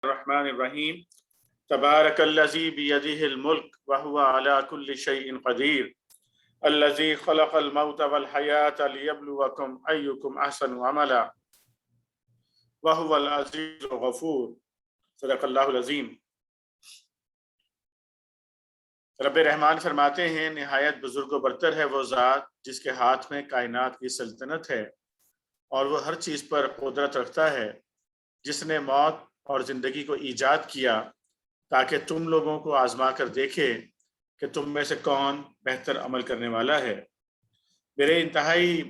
الرحمن الرحیم تبارک الذی بیدہ الملک وہو علی کل شیء قدیر الذی خلق الموت والحیاة لیبلوکم ایکم احسن عملا وہو العزیز الغفور صدق اللہ العظیم۔ رب رحمان فرماتے ہیں نہایت بزرگ و برتر ہے وہ ذات جس کے ہاتھ میں کائنات کی سلطنت ہے اور وہ ہر چیز پر قدرت رکھتا ہے، جس نے موت اور زندگی کو ایجاد کیا تاکہ تم لوگوں کو آزما کر دیکھے کہ تم میں سے کون بہتر عمل کرنے والا ہے۔ میرے انتہائی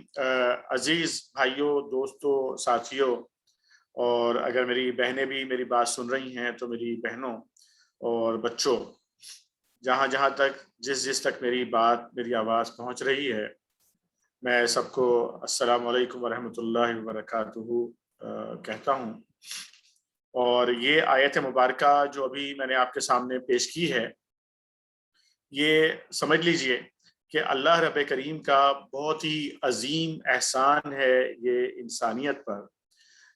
عزیز بھائیوں، دوستوں، ساتھیوں، اور اگر میری بہنیں بھی میری بات سن رہی ہیں تو میری بہنوں اور بچوں، جہاں تک جس تک میری آواز پہنچ رہی ہے، میں سب کو السلام علیکم ورحمۃ اللہ وبرکاتہ کہتا ہوں۔ اور یہ آیت مبارکہ جو ابھی میں نے آپ کے سامنے پیش کی ہے، یہ سمجھ لیجئے کہ اللہ رب کریم کا بہت ہی عظیم احسان ہے یہ انسانیت پر،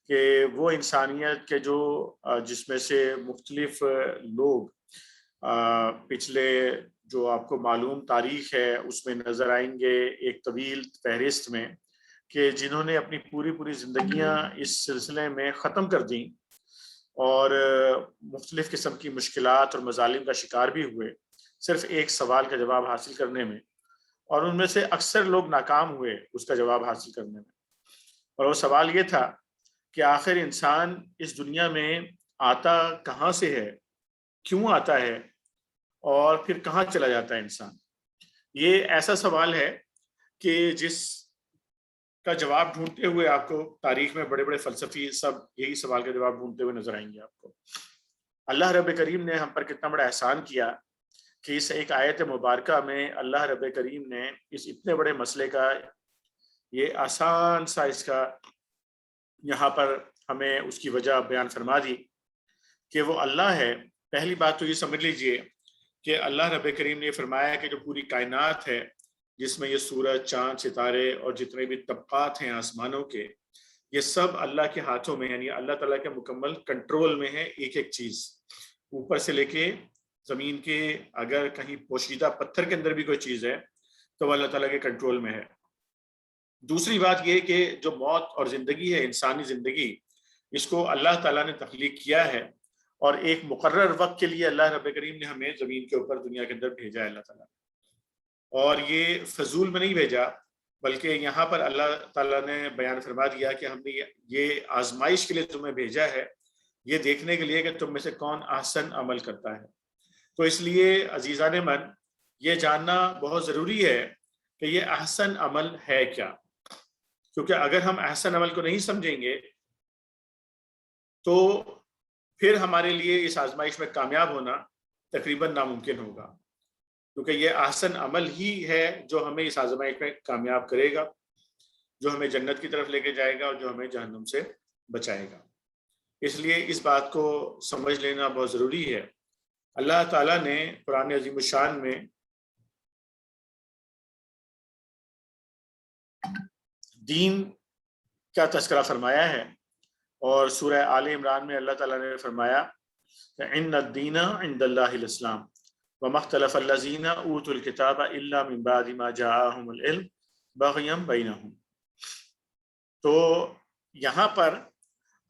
کہ وہ انسانیت کے جس میں سے مختلف لوگ پچھلے جو آپ کو معلوم تاریخ ہے اس میں نظر آئیں گے ایک طویل فہرست میں، کہ جنہوں نے اپنی پوری زندگیاں اس سلسلے میں ختم کر دیں اور مختلف قسم کی مشکلات اور مظالم کا شکار بھی ہوئے صرف ایک سوال کا جواب حاصل کرنے میں، اور ان میں سے اکثر لوگ ناکام ہوئے اس کا جواب حاصل کرنے میں۔ اور وہ سوال یہ تھا کہ آخر انسان اس دنیا میں آتا کہاں سے ہے، کیوں آتا ہے، اور پھر کہاں چلا جاتا ہے انسان۔ یہ ایسا سوال ہے کہ جس کا جواب ڈھونڈتے ہوئے آپ کو تاریخ میں بڑے فلسفی سب یہی سوال کا جواب ڈھونڈتے ہوئے نظر آئیں گے آپ کو۔ اللہ رب کریم نے ہم پر کتنا بڑا احسان کیا کہ اس ایک آیت مبارکہ میں اللہ رب کریم نے اس اتنے بڑے مسئلے کا یہ آسان سا اس کا یہاں پر ہمیں اس کی وجہ بیان فرما دی کہ وہ اللہ ہے۔ پہلی بات تو یہ سمجھ لیجئے کہ اللہ رب کریم نے فرمایا کہ جو پوری کائنات ہے، جس میں یہ سورج، چاند، ستارے اور جتنے بھی طبقات ہیں آسمانوں کے، یہ سب اللہ کے ہاتھوں میں، یعنی اللہ تعالیٰ کے مکمل کنٹرول میں ہے۔ ایک چیز اوپر سے لے کے زمین کے اگر کہیں پوشیدہ پتھر کے اندر بھی کوئی چیز ہے تو وہ اللہ تعالیٰ کے کنٹرول میں ہے۔ دوسری بات یہ کہ جو موت اور زندگی ہے، انسانی زندگی، اس کو اللہ تعالیٰ نے تخلیق کیا ہے اور ایک مقرر وقت کے لیے اللہ رب کریم نے ہمیں زمین کے اوپر دنیا کے اندر بھیجا ہے اللہ تعالیٰ نے، اور یہ فضول میں نہیں بھیجا، بلکہ یہاں پر اللہ تعالیٰ نے بیان فرما دیا کہ ہم نے یہ آزمائش کے لیے تمہیں بھیجا ہے، یہ دیکھنے کے لیے کہ تم میں سے کون احسن عمل کرتا ہے۔ تو اس لیے عزیزان من، یہ جاننا بہت ضروری ہے کہ یہ احسن عمل ہے کیا، کیونکہ اگر ہم احسن عمل کو نہیں سمجھیں گے تو پھر ہمارے لیے اس آزمائش میں کامیاب ہونا تقریباً ناممکن ہوگا، کیونکہ یہ احسن عمل ہی ہے جو ہمیں اس آزمائش میں کامیاب کرے گا، جو ہمیں جنت کی طرف لے کے جائے گا اور جو ہمیں جہنم سے بچائے گا۔ اس لیے اس بات کو سمجھ لینا بہت ضروری ہے۔ اللہ تعالیٰ نے قرآن عظیم الشان میں دین کا تذکرہ فرمایا ہے، اور سورہ آل عمران میں اللہ تعالیٰ نے فرمایا کہ ان الدین عند اللہ الاسلام وما اختلف الذین اوتوا الکتاب الا من بعد ما جاءهم العلم بغیا بینہم۔ تو یہاں پر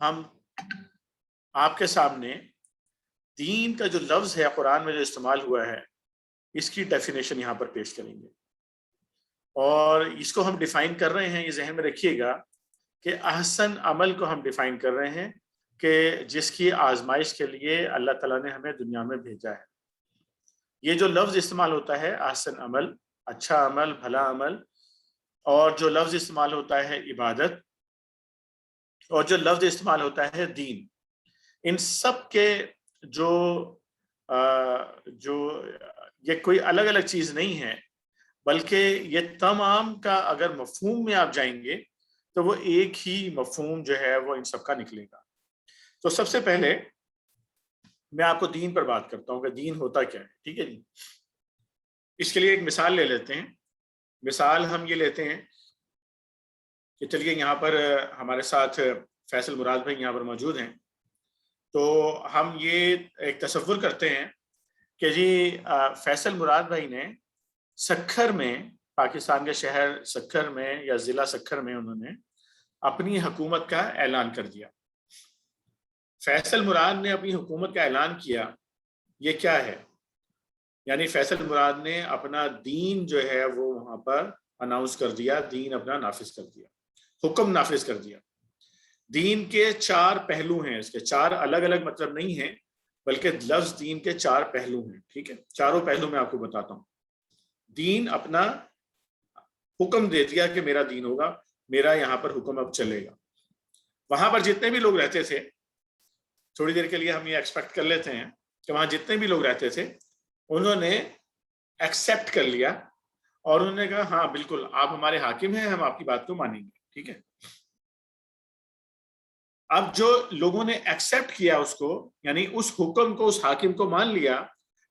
ہم آپ کے سامنے دین کا جو لفظ ہے قرآن میں جو استعمال ہوا ہے، اس کی ڈیفینیشن یہاں پر پیش کریں گے، اور اس کو ہم ڈیفائن کر رہے ہیں، یہ ذہن میں رکھیے گا کہ احسن عمل کو ہم ڈیفائن کر رہے ہیں کہ جس کی آزمائش کے لیے اللہ تعالیٰ نے ہمیں دنیا میں بھیجا ہے۔ یہ جو لفظ استعمال ہوتا ہے احسن عمل، اچھا عمل، بھلا عمل، اور جو لفظ استعمال ہوتا ہے عبادت، اور جو لفظ استعمال ہوتا ہے دین، ان سب کے جو یہ کوئی الگ الگ چیز نہیں ہے، بلکہ یہ تمام کا اگر مفہوم میں آپ جائیں گے تو وہ ایک ہی مفہوم جو ہے وہ ان سب کا نکلے گا۔ تو سب سے پہلے میں آپ کو دین پر بات کرتا ہوں کہ دین ہوتا کیا ہے، ٹھیک ہے جی۔ اس کے لیے ایک مثال لے لیتے ہیں۔ مثال ہم یہ لیتے ہیں کہ چلیے یہاں پر ہمارے ساتھ فیصل مراد بھائی یہاں پر موجود ہیں، تو ہم یہ ایک تصور کرتے ہیں کہ جی فیصل مراد بھائی نے سکھر میں، پاکستان کے شہر سکھر میں یا ضلع سکھر میں انہوں نے اپنی حکومت کا اعلان کر دیا۔ فیصل مراد نے اپنی حکومت کا اعلان کیا، یہ کیا ہے؟ یعنی فیصل مراد نے اپنا دین جو ہے وہ وہاں پر اناؤنس کر دیا، دین اپنا نافذ کر دیا، حکم نافذ کر دیا۔ دین کے 4 پہلو ہیں، اس کے 4 الگ الگ مطلب نہیں ہیں، بلکہ لفظ دین کے 4 پہلو ہیں، ٹھیک ہے؟ چاروں پہلو میں آپ کو بتاتا ہوں۔ دین اپنا حکم دے دیا کہ میرا دین ہوگا، میرا یہاں پر حکم اب چلے گا۔ وہاں پر جتنے بھی لوگ رہتے تھے، تھوڑی دیر کے لیے ہم یہ ایکسپیکٹ کر لیتے ہیں کہ وہاں جتنے بھی لوگ رہتے تھے انہوں نے ایکسیپٹ کر لیا اور انہوں نے کہا ہاں بالکل آپ ہمارے حاکم ہیں، ہم آپ کی بات کو مانیں گے، ٹھیک ہے؟ اب جو لوگوں نے ایکسیپٹ کیا اس کو، یعنی اس حکم کو، اس حاکم کو مان لیا،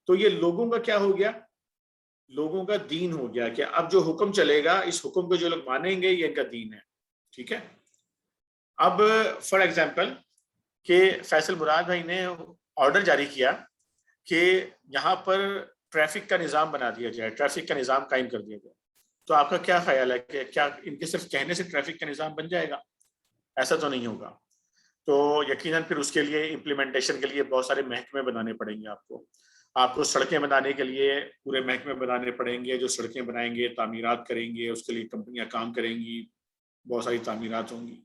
تو یہ لوگوں کا کیا ہو گیا؟ لوگوں کا دین ہو گیا کہ اب جو حکم چلے گا، اس حکم کو جو لوگ مانیں گے یہ ان کا دین ہے، ٹھیک ہے؟ اب فار ایگزامپل کہ فیصل مراد بھائی نے آرڈر جاری کیا کہ یہاں پر ٹریفک کا نظام بنا دیا جائے، ٹریفک کا نظام قائم کر دیا جائے، تو آپ کا کیا خیال ہے کہ کیا ان کے صرف کہنے سے ٹریفک کا نظام بن جائے گا؟ ایسا تو نہیں ہوگا۔ تو یقیناً پھر اس کے لیے امپلیمنٹیشن کے لیے بہت سارے محکمے بنانے پڑیں گے، آپ کو سڑکیں بنانے کے لیے پورے محکمے بنانے پڑیں گے، جو سڑکیں بنائیں گے، تعمیرات کریں گے، اس کے لیے کمپنیاں کام کریں گی، بہت ساری تعمیرات ہوں گی،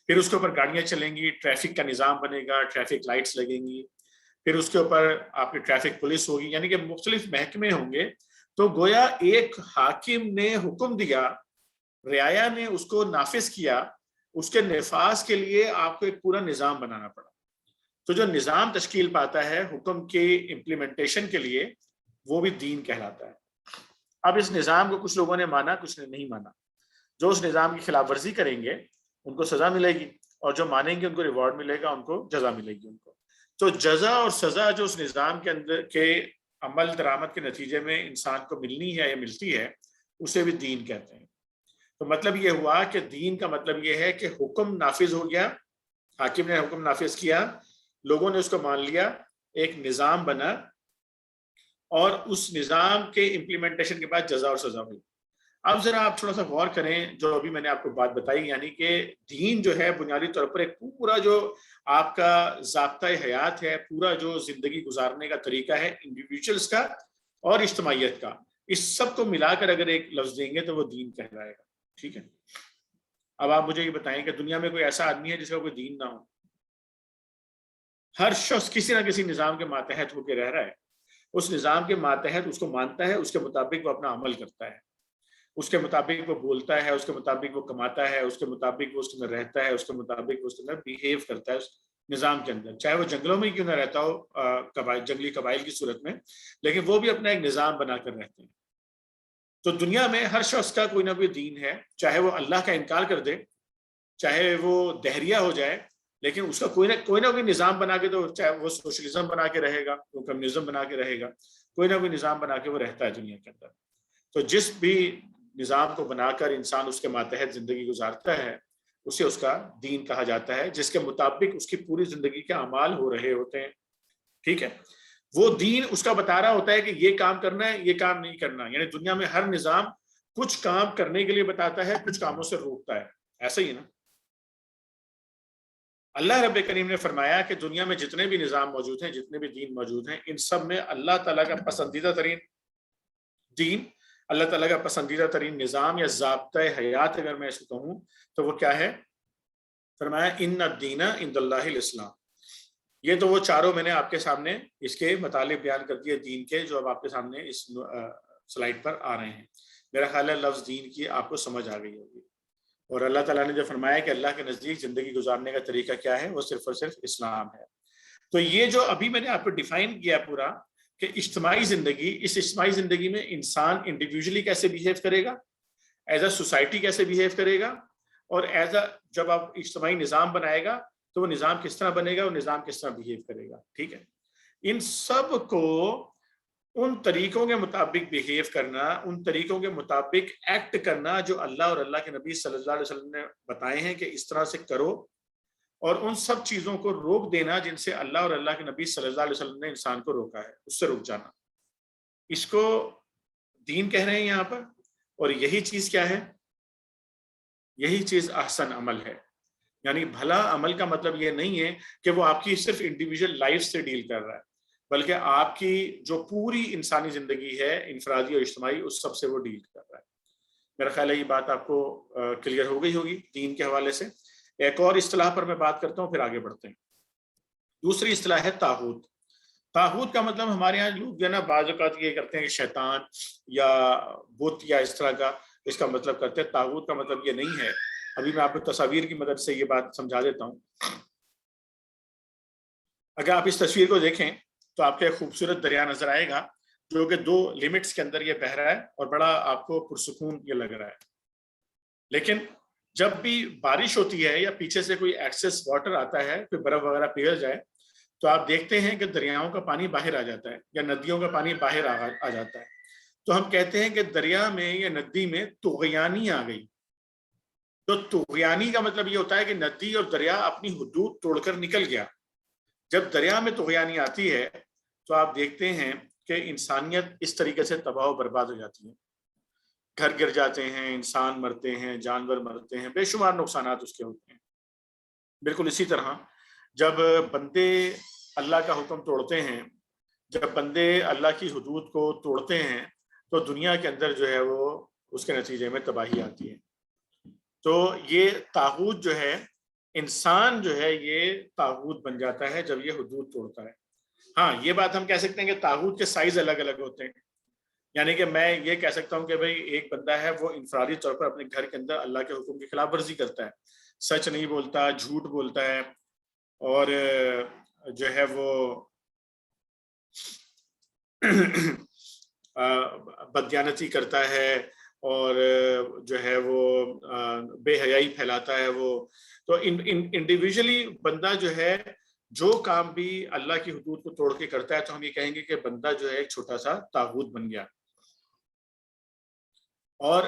پھر اس کے اوپر گاڑیاں چلیں گی، ٹریفک کا نظام بنے گا، ٹریفک لائٹس لگیں گی، پھر اس کے اوپر آپ کی ٹریفک پولیس ہوگی، یعنی کہ مختلف محکمے ہوں گے۔ تو گویا ایک حاکم نے حکم دیا، رعایا نے اس کو نافذ کیا، اس کے نفاذ کے لیے آپ کو ایک پورا نظام بنانا پڑا۔ تو جو نظام تشکیل پاتا ہے حکم کے امپلیمنٹیشن کے لیے، وہ بھی دین کہلاتا ہے۔ اب اس نظام کو کچھ لوگوں نے مانا، کچھ نے نہیں مانا۔ جو اس نظام کی خلاف ورزی کریں گے ان کو سزا ملے گی، اور جو مانیں گے ان کو ریوارڈ ملے گا، ان کو جزا ملے گی ان کو۔ تو جزا اور سزا جو اس نظام کے اندر کے عمل درآمد کے نتیجے میں انسان کو ملنی ہے یا ملتی ہے، اسے بھی دین کہتے ہیں۔ تو مطلب یہ ہوا کہ دین کا مطلب یہ ہے کہ حکم نافذ ہو گیا، حاکم نے حکم نافذ کیا، لوگوں نے اس کو مان لیا، ایک نظام بنا، اور اس نظام کے امپلیمنٹیشن کے بعد جزا اور سزا ہوئی۔ اب ذرا آپ تھوڑا سا غور کریں جو ابھی میں نے آپ کو بات بتائی، یعنی کہ دین جو ہے بنیادی طور پر ایک پورا جو آپ کا ضابطۂ حیات ہے، پورا جو زندگی گزارنے کا طریقہ ہے انڈیویجولز کا اور اجتماعیت کا، اس سب کو ملا کر اگر ایک لفظ دیں گے تو وہ دین کہلائے گا، ٹھیک ہے؟ اب آپ مجھے یہ بتائیں کہ دنیا میں کوئی ایسا آدمی ہے جس کا کوئی دین نہ ہو؟ ہر شخص کسی نہ کسی نظام کے ماتحت ہو کے رہ رہا ہے، اس نظام کے ماتحت اس کو مانتا ہے، اس کے مطابق وہ اپنا عمل کرتا ہے، اس کے مطابق وہ بولتا ہے، اس کے مطابق وہ کماتا ہے، اس کے مطابق وہ اس کے اندر رہتا ہے، اس کے مطابق وہ اس کے اندر بیہیو کرتا ہے اس نظام کے اندر، چاہے وہ جنگلوں میں کیوں نہ رہتا ہو، جنگلی قبائل کی صورت میں، لیکن وہ بھی اپنا ایک نظام بنا کر رہتے ہیں۔ تو دنیا میں ہر شخص کا کوئی نہ کوئی دین ہے، چاہے وہ اللہ کا انکار کر دے، چاہے وہ دہریہ ہو جائے، لیکن اس کا کوئی نہ کوئی نظام بنا کے، تو چاہے وہ سوشلزم بنا کے رہے گا، وہ کمیونزم بنا کے رہے گا، کوئی نہ کوئی نظام بنا کے وہ رہتا ہے دنیا کے اندر۔ تو جس بھی نظام کو بنا کر انسان اس کے ماتحت زندگی گزارتا ہے، اسے اس کا دین کہا جاتا ہے، جس کے مطابق اس کی پوری زندگی کے اعمال ہو رہے ہوتے ہیں، ٹھیک ہے؟ وہ دین اس کا بتا رہا ہوتا ہے کہ یہ کام کرنا ہے، یہ کام نہیں کرنا، یعنی دنیا میں ہر نظام کچھ کام کرنے کے لیے بتاتا ہے، کچھ کاموں سے روکتا ہے، ایسا ہی ہے نا؟ اللہ رب کریم نے فرمایا کہ دنیا میں جتنے بھی نظام موجود ہیں، جتنے بھی دین موجود ہیں، ان سب میں اللہ تعالیٰ کا پسندیدہ ترین دین، اللہ تعالیٰ کا پسندیدہ ترین نظام یا ضابطۂ حیات اگر میں اس کو کہوں تو وہ کیا ہے؟ فرمایا ان الدین عند اللہ الاسلام۔ یہ تو وہ چاروں میں نے آپ کے سامنے اس کے مطالب بیان کر دیے دین کے، جو اب آپ کے سامنے اس سلائیڈ پر آ رہے ہیں۔ میرا خیال ہے لفظ دین کی آپ کو سمجھ آ گئی ہوگی، اور اللہ تعالیٰ نے جو فرمایا کہ اللہ کے نزدیک زندگی گزارنے کا طریقہ کیا ہے، وہ صرف اور صرف اسلام ہے۔ تو یہ جو ابھی میں نے آپ کو ڈیفائن کیا پورا کہ اجتماعی زندگی، اس اجتماعی زندگی میں انسان انڈیویجولی کیسے بیہیو کرے گا، ایز اے سوسائٹی کیسے بیہیو کرے گا، اور ایز اے جب آپ اجتماعی نظام بنائے گا تو وہ نظام کس طرح بنے گا، وہ نظام کس طرح بیہیو کرے گا، ٹھیک ہے؟ ان سب کو ان طریقوں کے مطابق بیہیو کرنا، ان طریقوں کے مطابق ایکٹ کرنا جو اللہ اور اللہ کے نبی صلی اللہ علیہ وسلم نے بتائے ہیں کہ اس طرح سے کرو، اور ان سب چیزوں کو روک دینا جن سے اللہ اور اللہ کے نبی صلی اللہ علیہ وسلم نے انسان کو روکا ہے، اس سے رک جانا، اس کو دین کہہ رہے ہیں یہاں پر۔ اور یہی چیز کیا ہے؟ یہی چیز احسن عمل ہے۔ یعنی بھلا عمل کا مطلب یہ نہیں ہے کہ وہ آپ کی صرف انڈیویجول لائف سے ڈیل کر رہا ہے، بلکہ آپ کی جو پوری انسانی زندگی ہے، انفرادی اور اجتماعی، اس سب سے وہ ڈیل کر رہا ہے۔ میرا خیال ہے یہ بات آپ کو کلیئر ہو گئی ہوگی دین کے حوالے سے۔ ایک اور اصطلاح پر میں بات کرتا ہوں، پھر آگے بڑھتے ہیں۔ دوسری اصطلاح ہے طاغوت۔ طاغوت کا مطلب ہمارے یہاں لوگ جو ہے نا بعض اوقات یہ کرتے ہیں کہ شیطان یا بت یا اس طرح کا اس کا مطلب کرتے ہیں۔ طاغوت کا مطلب یہ نہیں ہے۔ ابھی میں آپ کو تصاویر کی مدد سے یہ بات سمجھا دیتا ہوں۔ اگر آپ اس تصویر کو دیکھیں تو آپ کو ایک خوبصورت دریا نظر آئے گا جو کہ دو لمٹس کے اندر یہ بہہ رہا ہے اور بڑا آپ کو پرسکون یہ لگ رہا ہے۔ لیکن جب بھی بارش ہوتی ہے یا پیچھے سے کوئی ایکسس واٹر آتا ہے، کوئی برف وغیرہ پگھل جائے، تو آپ دیکھتے ہیں کہ دریاؤں کا پانی باہر آ جاتا ہے یا ندیوں کا پانی باہر آ جاتا ہے۔ تو ہم کہتے ہیں کہ دریا میں یا ندی میں طغیانی آ گئی۔ تو طغیانی کا مطلب یہ ہوتا ہے کہ ندی اور دریا اپنی حدود توڑ کر نکل گیا۔ جب دریا میں طغیانی آتی ہے تو آپ دیکھتے ہیں کہ انسانیت اس طریقے سے تباہ و برباد ہو جاتی ہے، گھر گر جاتے ہیں، انسان مرتے ہیں، جانور مرتے ہیں، بے شمار نقصانات اس کے ہوتے ہیں۔ بالکل اسی طرح جب بندے اللہ کا حکم توڑتے ہیں، جب بندے اللہ کی حدود کو توڑتے ہیں، تو دنیا کے اندر جو ہے وہ اس کے نتیجے میں تباہی آتی ہے۔ تو یہ طاغوت جو ہے، انسان جو ہے یہ طاغوت بن جاتا ہے جب یہ حدود توڑتا ہے۔ ہاں، یہ بات ہم کہہ سکتے ہیں کہ طاغوت کے سائز الگ الگ ہوتے ہیں۔ یعنی کہ میں یہ کہہ سکتا ہوں کہ بھئی ایک بندہ ہے وہ انفرادی طور پر اپنے گھر کے اندر اللہ کے حکم کی خلاف ورزی کرتا ہے، سچ نہیں بولتا، جھوٹ بولتا ہے، اور جو ہے وہ بددیانتی کرتا ہے، اور جو ہے وہ بے حیائی پھیلاتا ہے۔ وہ تو انڈیویجولی بندہ جو ہے جو کام بھی اللہ کی حدود کو توڑ کے کرتا ہے، تو ہم یہ کہیں گے کہ بندہ جو ہے ایک چھوٹا سا طاغوت بن گیا۔ اور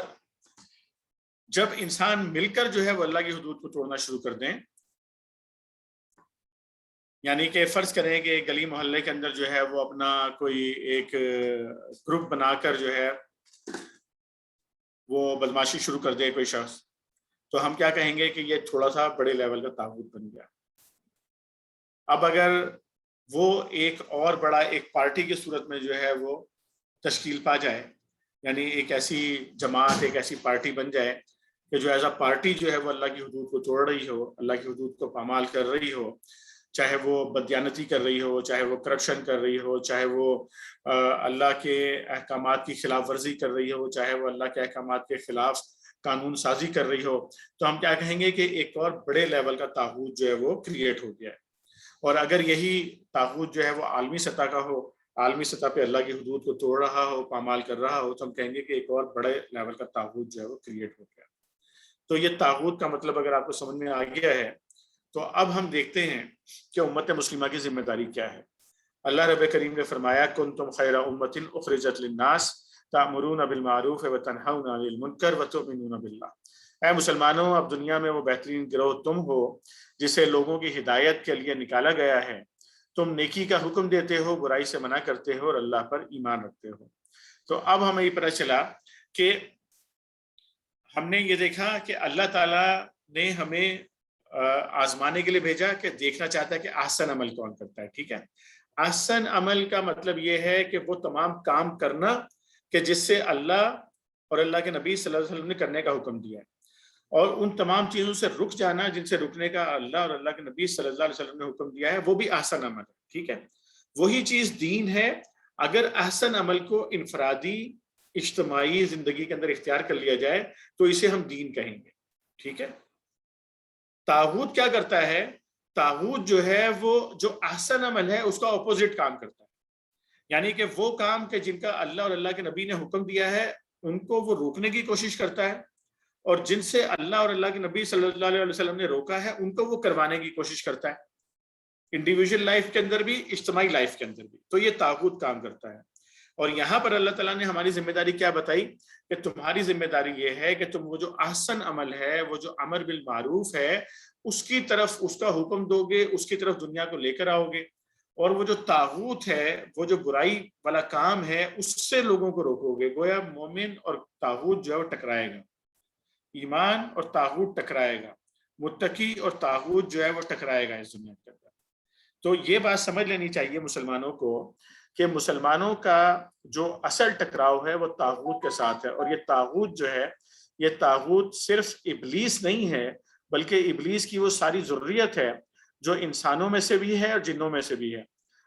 جب انسان مل کر جو ہے وہ اللہ کی حدود کو توڑنا شروع کر دیں، یعنی کہ فرض کریں کہ گلی محلے کے اندر جو ہے وہ اپنا کوئی ایک گروپ بنا کر جو ہے وہ بدماشی شروع کر دے کوئی شخص، تو ہم کیا کہیں گے کہ یہ تھوڑا سا بڑے لیول کا طاغوت بن گیا۔ اب اگر وہ ایک اور بڑا ایک پارٹی کی صورت میں جو ہے وہ تشکیل پا جائے، یعنی ایک ایسی جماعت، ایک ایسی پارٹی بن جائے کہ جو ایز اے پارٹی جو ہے وہ اللہ کی حدود کو توڑ رہی ہو، اللہ کی حدود کو پامال کر رہی ہو، چاہے وہ بددیانتی کر رہی ہو، چاہے وہ کرپشن کر رہی ہو، چاہے وہ اللہ کے احکامات کی خلاف ورزی کر رہی ہو، چاہے وہ اللہ کے احکامات کے خلاف قانون سازی کر رہی ہو، تو ہم کیا کہیں گے کہ ایک اور بڑے لیول کا طاغوت جو ہے وہ کریٹ ہو گیا ہے۔ اور اگر یہی طاغوت جو ہے وہ عالمی سطح کا ہو، عالمی سطح پہ اللہ کی حدود کو توڑ رہا ہو، پامال کر رہا ہو، تو ہم کہیں گے کہ ایک اور بڑے لیول کا طاغوت جو ہے وہ کریٹ ہو گیا۔ تو یہ طاغوت کا مطلب اگر آپ کو سمجھ میں آ گیا ہے، تو اب ہم دیکھتے ہیں کہ امت مسلمہ کی ذمہ داری کیا ہے۔ اللہ رب کریم نے فرمایا کنتم خیر امۃ اخرجت للناس تأمرون بالمعروف وتنہون عن المنکر وتؤمنون باللہ۔ اے مسلمانوں، اب دنیا میں وہ بہترین گروہ تم ہو جسے لوگوں کی ہدایت کے لیے نکالا گیا ہے، تم نیکی کا حکم دیتے ہو، برائی سے منع کرتے ہو، اور اللہ پر ایمان رکھتے ہو۔ تو اب ہمیں یہ پتہ چلا کہ ہم نے یہ دیکھا کہ اللہ تعالیٰ نے ہمیں آزمانے کے لیے بھیجا کہ دیکھنا چاہتا ہے کہ احسن عمل کون کرتا ہے۔ ٹھیک ہے، احسن عمل کا مطلب یہ ہے کہ وہ تمام کام کرنا کہ جس سے اللہ اور اللہ کے نبی صلی اللہ علیہ وسلم نے کرنے کا حکم دیا ہے، اور ان تمام چیزوں سے رک جانا جن سے رکنے کا اللہ اور اللہ کے نبی صلی اللہ علیہ وسلم نے حکم دیا ہے، وہ بھی احسن عمل ہے۔ ٹھیک ہے، وہی چیز دین ہے۔ اگر احسن عمل کو انفرادی اجتماعی زندگی کے اندر اختیار کر لیا جائے تو اسے ہم دین کہیں گے۔ ٹھیک ہے، طاغوت کیا کرتا ہے؟ طاغوت جو ہے وہ جو احسن عمل ہے اس کا اپوزٹ کام کرتا ہے، یعنی کہ وہ کام کہ جن کا اللہ اور اللہ کے نبی نے حکم دیا ہے ان کو وہ روکنے کی کوشش کرتا ہے، اور جن سے اللہ اور اللہ کے نبی صلی اللہ علیہ وسلم نے روکا ہے ان کو وہ کروانے کی کوشش کرتا ہے، انڈیویجول لائف کے اندر بھی، اجتماعی لائف کے اندر بھی۔ تو یہ طاغوت کام کرتا ہے۔ اور یہاں پر اللہ تعالیٰ نے ہماری ذمہ داری کیا بتائی کہ تمہاری ذمہ داری یہ ہے کہ تم وہ جو احسن عمل ہے، وہ جو امر بالمعروف ہے، اس کی طرف اس کا حکم دو گے، اس کی طرف دنیا کو لے کر آؤ گے، اور وہ جو طاغوت ہے، وہ جو برائی والا کام ہے، اس سے لوگوں کو روکو گے۔ گویا مومن اور طاغوت جو ہے وہ ٹکرائے گا، ایمان اور طاغوت ٹکرائے گا، متقی اور طاغوت جو ہے وہ ٹکرائے گا اس دنیا کے اندر۔ تو یہ بات سمجھ لینی چاہیے مسلمانوں کو کہ مسلمانوں کا جو اصل ٹکراؤ ہے وہ طاغوت کے ساتھ ہے، اور یہ طاغوت جو ہے، یہ طاغوت صرف ابلیس نہیں ہے، بلکہ ابلیس کی وہ ساری ذریت ہے جو انسانوں میں سے بھی ہے اور جنوں میں سے بھی ہے۔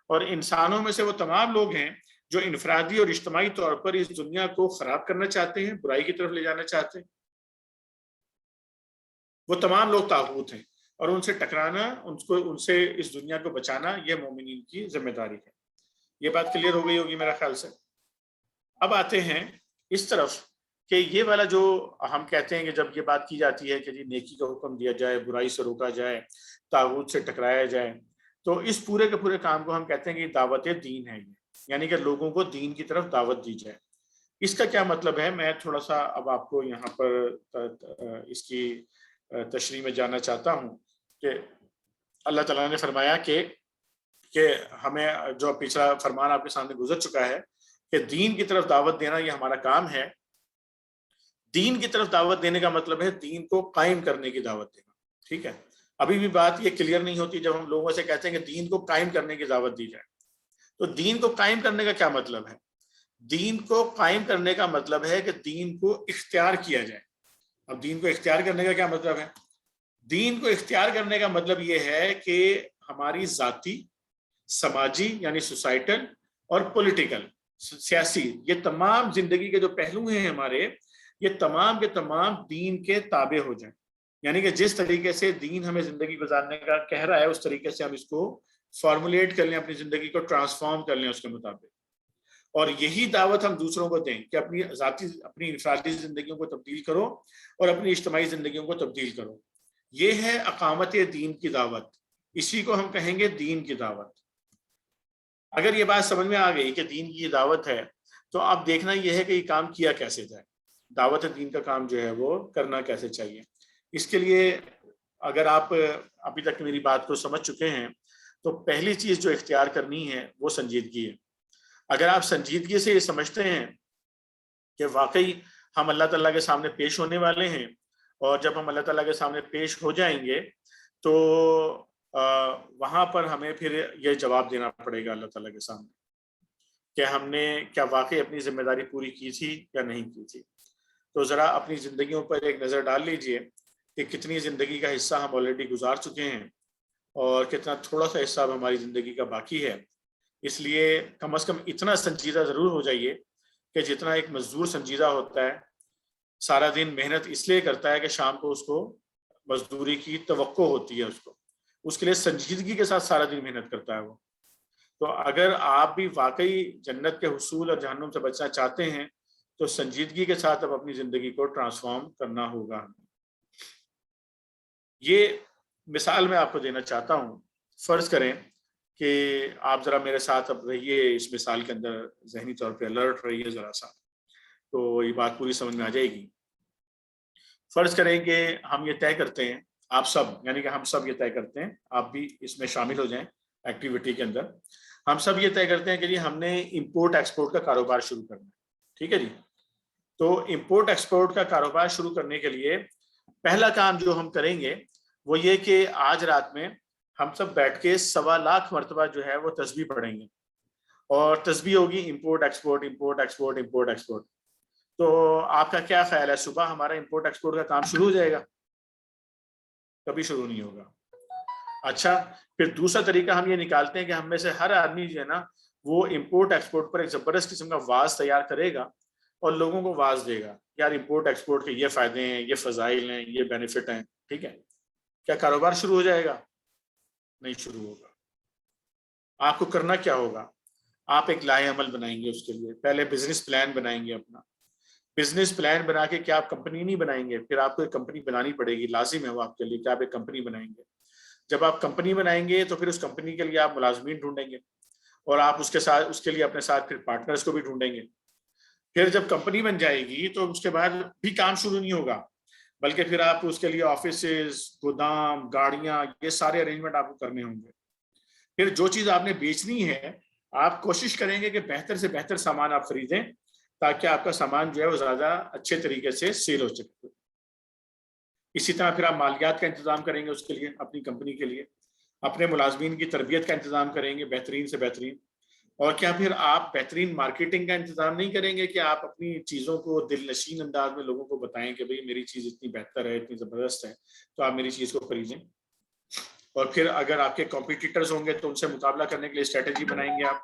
اور انسانوں میں سے وہ تمام لوگ ہیں جو انفرادی اور اجتماعی طور پر اس دنیا کو خراب کرنا چاہتے ہیں، برائی کی طرف لے جانا چاہتے ہیں، وہ تمام لوگ طاغوت ہیں، اور ان سے ٹکرانا، ان سے اس دنیا کو بچانا، یہ مومنین کی ذمہ داری ہے۔ یہ بات کلیئر ہو گئی ہوگی میرا خیال سے۔ اب آتے ہیں اس طرف کہ یہ والا جو ہم کہتے ہیں کہ جب یہ بات کی جاتی ہے کہ جی نیکی کا حکم دیا جائے، برائی سے روکا جائے، طاغوت سے ٹکرایا جائے، تو اس پورے کے پورے کام کو ہم کہتے ہیں کہ دعوت دین ہے، یعنی کہ لوگوں کو دین کی طرف دعوت دی جائے۔ اس کا کیا مطلب ہے؟ میں تھوڑا سا اب آپ کو یہاں پر اس کی تشریح میں جاننا چاہتا ہوں کہ اللہ تعالیٰ نے فرمایا کہ ہمیں جو پچھلا فرمان آپ کے سامنے گزر چکا ہے کہ دین کی طرف دعوت دینا یہ ہمارا کام ہے۔ دین کی طرف دعوت دینے کا مطلب ہے دین کو قائم کرنے کی دعوت دینا، ٹھیک ہے؟ ابھی بھی بات یہ کلیئر نہیں ہوتی جب ہم لوگوں سے کہتے ہیں کہ دین کو قائم کرنے کی دعوت دی جائے۔ تو دین کو قائم کرنے کا کیا مطلب ہے؟ دین کو قائم کرنے کا مطلب ہے کہ دین کو اختیار کیا جائے۔ اب دین کو اختیار کرنے کا کیا مطلب ہے؟ دین کو اختیار کرنے کا مطلب یہ ہے کہ ہماری ذاتی، سماجی یعنی سوسائٹل اور پولیٹیکل، سیاسی، یہ تمام زندگی کے جو پہلو ہیں ہمارے، یہ تمام کے تمام دین کے تابع ہو جائیں، یعنی کہ جس طریقے سے دین ہمیں زندگی گزارنے کا کہہ رہا ہے اس طریقے سے ہم اس کو فارمولیٹ کر لیں، اپنی زندگی کو ٹرانسفارم کر لیں اس کے مطابق، اور یہی دعوت ہم دوسروں کو دیں کہ اپنی ذاتی، اپنی انفرادی زندگیوں کو تبدیل کرو اور اپنی اجتماعی زندگیوں کو تبدیل کرو۔ یہ ہے اقامت دین کی دعوت، اسی کو ہم کہیں گے دین کی دعوت۔ اگر یہ بات سمجھ میں آ گئی کہ دین کی دعوت ہے، تو اب دیکھنا یہ ہے کہ یہ کام کیا کیسے جائے، دعوت دین کا کام جو ہے وہ کرنا کیسے چاہیے۔ اس کے لیے اگر آپ ابھی تک میری بات کو سمجھ چکے ہیں تو پہلی چیز جو اختیار کرنی ہے وہ سنجیدگی ہے۔ اگر آپ سنجیدگی سے یہ سمجھتے ہیں کہ واقعی ہم اللہ تعالیٰ کے سامنے پیش ہونے والے ہیں، اور جب ہم اللہ تعالیٰ کے سامنے پیش ہو جائیں گے تو وہاں پر ہمیں پھر یہ جواب دینا پڑے گا اللہ تعالیٰ کے سامنے کہ ہم نے کیا واقعی اپنی ذمہ داری پوری کی تھی یا نہیں کی تھی۔ تو ذرا اپنی زندگیوں پر ایک نظر ڈال لیجئے کہ کتنی زندگی کا حصہ ہم آلریڈی گزار چکے ہیں اور کتنا تھوڑا سا حصہ اب ہماری زندگی کا باقی ہے۔ اس لیے کم از کم اتنا سنجیدہ ضرور ہو جائیے کہ جتنا ایک مزدور سنجیدہ ہوتا ہے، سارا دن محنت اس لیے کرتا ہے کہ شام کو اس کو مزدوری کی توقع ہوتی ہے، اس کے لیے سنجیدگی کے ساتھ سارا دن محنت کرتا ہے وہ۔ تو اگر آپ بھی واقعی جنت کے حصول اور جہنم سے بچنا چاہتے ہیں تو سنجیدگی کے ساتھ اب اپنی زندگی کو ٹرانسفارم کرنا ہوگا۔ یہ مثال میں آپ کو دینا چاہتا ہوں۔ فرض کریں کہ آپ ذرا میرے ساتھ اب رہیے، اس مثال کے اندر ذہنی طور پہ الرٹ رہیے ذرا سا، تو یہ بات پوری سمجھ میں آ جائے گی۔ فرض کریں کہ ہم یہ طے کرتے ہیں، آپ سب، یعنی کہ ہم سب یہ طے کرتے ہیں، آپ بھی اس میں شامل ہو جائیں ایکٹیویٹی کے اندر، ہم سب یہ طے کرتے ہیں کہ جی ہم نے امپورٹ ایکسپورٹ کا کاروبار شروع کرنا ہے، ٹھیک ہے جی۔ تو امپورٹ ایکسپورٹ کا کاروبار شروع کرنے کے لیے پہلا کام جو ہم کریں گے وہ یہ کہ آج رات میں ہم سب بیٹھ کے 1.25 مرتبہ جو ہے وہ تسبیح پڑھیں گے، اور تسبیح ہوگی import export, import export, import export. تو آپ کا کیا خیال ہے، صبح ہمارا امپورٹ ایکسپورٹ کا کام شروع ہو جائے گا؟ کبھی شروع نہیں ہوگا۔ اچھا، پھر دوسرا طریقہ ہم یہ نکالتے ہیں کہ ہم میں سے ہر آدمی جو ہے نا وہ امپورٹ ایکسپورٹ پر ایک زبردست قسم کا واز تیار کرے گا اور لوگوں کو واز دے گا، یار امپورٹ ایکسپورٹ کے یہ فائدے ہیں، یہ فضائل ہیں، یہ بینیفٹ ہیں، ٹھیک ہے۔ کیا کاروبار شروع ہو جائے گا؟ نہیں شروع ہوگا۔ آپ کو کرنا کیا ہوگا؟ آپ ایک لائحہ عمل بنائیں گے، اس کے لیے پہلے بزنس پلان بنائیں گے اپنا۔ بزنس پلان بنا کے کیا آپ کمپنی نہیں بنائیں گے، پھر آپ کو ایک کمپنی بنانی پڑے گی، لازم ہے وہ آپ کے لیے کہ آپ ایک کمپنی بنائیں گے۔ جب آپ کمپنی بنائیں گے تو پھر اس کمپنی کے لیے آپ ملازمین ڈھونڈیں گے، اور آپ اس کے لیے اپنے ساتھ پھر پارٹنرز کو بھی ڈھونڈیں گے۔ پھر جب کمپنی بن جائے گی تو اس کے بعد بھی کام شروع نہیں ہوگا، بلکہ پھر آپ اس کے لیے آفیسز، گودام، گاڑیاں، یہ سارے ارینجمنٹ آپ کو کرنے ہوں گے۔ پھر جو چیز آپ نے بیچنی ہے آپ کوشش کریں گے کہ بہتر سے بہتر سامان آپ خریدیں تاکہ آپ کا سامان جو ہے وہ زیادہ اچھے طریقے سے سیل ہو سکے۔ اسی طرح پھر آپ مالیات کا انتظام کریں گے اس کے لیے، اپنی کمپنی کے لیے، اپنے ملازمین کی تربیت کا انتظام کریں گے بہترین سے بہترین۔ اور کیا پھر آپ بہترین مارکیٹنگ کا انتظام نہیں کریں گے کہ آپ اپنی چیزوں کو دل نشین انداز میں لوگوں کو بتائیں کہ بھئی میری چیز اتنی بہتر ہے، اتنی زبردست ہے، تو آپ میری چیز کو خریدیں۔ اور پھر اگر آپ کے کمپیٹیٹرز ہوں گے تو ان سے مقابلہ کرنے کے لیے اسٹریٹجی بنائیں گے آپ،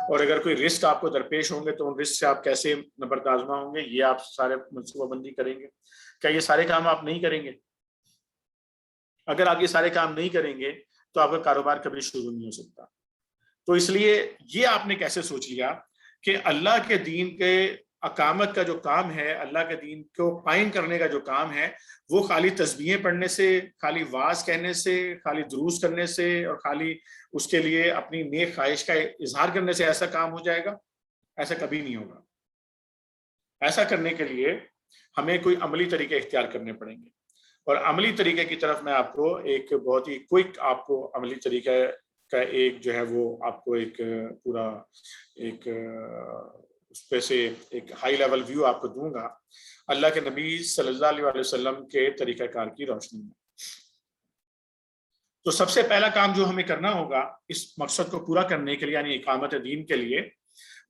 اور اگر کوئی رسک آپ کو درپیش ہوں گے تو ان رسک سے آپ کیسے نبرد آزما ہوں گے، یہ آپ سارے منصوبہ بندی کریں گے۔ کیا یہ سارے کام آپ نہیں کریں گے؟ اگر آپ یہ سارے کام نہیں کریں گے تو آپ کا کاروبار کبھی شروع نہیں ہو سکتا۔ تو اس لیے یہ آپ نے کیسے سوچ لیا کہ اللہ کے دین کے اقامت کا جو کام ہے، اللہ کے دین کو قائم کرنے کا جو کام ہے، وہ خالی تسبیحیں پڑھنے سے، خالی واعظ کہنے سے، خالی دروس کرنے سے اور خالی اس کے لیے اپنی نیک خواہش کا اظہار کرنے سے ایسا کام ہو جائے گا؟ ایسا کبھی نہیں ہوگا۔ ایسا کرنے کے لیے ہمیں کوئی عملی طریقے اختیار کرنے پڑیں گے، اور عملی طریقے کی طرف میں آپ کو ایک بہت ہی کوئک آپ کو عملی طریقہ کا ایک جو ہے وہ آپ کو ایک پورا ایک اس پہ سے ایک ہائی لیول ویو آپ کو دوں گا اللہ کے نبی صلی اللہ علیہ وسلم کے طریقہ کار کی روشنی میں۔ تو سب سے پہلا کام جو ہمیں کرنا ہوگا اس مقصد کو پورا کرنے کے لیے، یعنی اقامت دین کے لیے،